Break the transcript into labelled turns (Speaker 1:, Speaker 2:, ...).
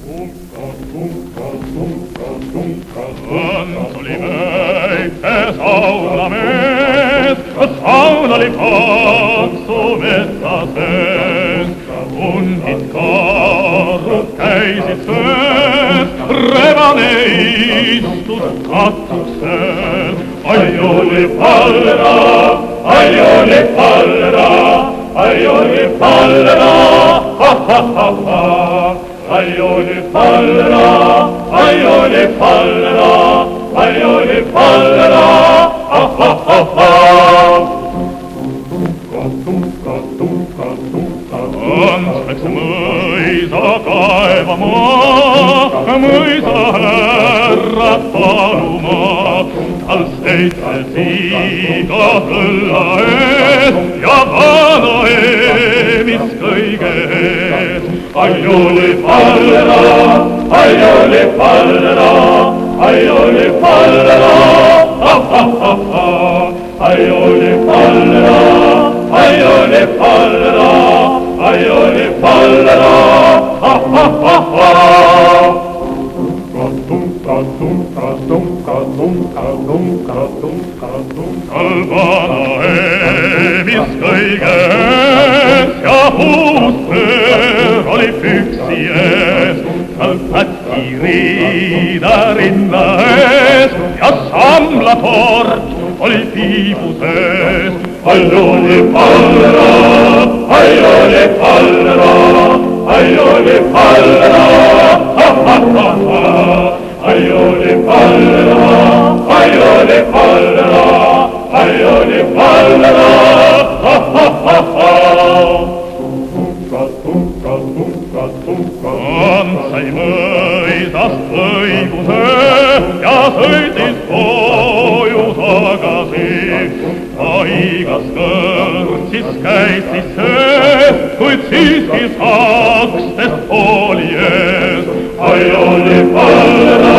Speaker 1: Ant oli väike saunamees, saun oli paksu metsa sees. Hundid karud käisid söös, rebane istus katusel. Aioli pallera, aioli pallera, aioli pallera, ha ha ha ha. Aioli pallera, aioli pallera, aioli pallera, ha ha ha ha. Ants läks mõisa kaevama, mõisa härrat paluma. Tal 7 siga kõlla ees ja vanaemis kõige ees. Aioli pallera, aioli pallera, aioli pallera, ha ha ha ha. Aioli pallera, aioli pallera, aioli pallera, ha ha ha ha. Tal vanaemis kõige ees ja puuster oli püksi ees. Tal pätki riida rinna ees ja samlatort oli piibu sees. Aioli pallera, aioli pallera, aioli pallera, ha ha ha ha. Aioli pallera, aioli pallera, aioli pallera, ha ha ha ha. Ants sai mõisast õiguse ja sõitis koju tagasi. Haigas kõrtsis käitis sees, kuid siiski sakstest oli ees. Aioli pallera,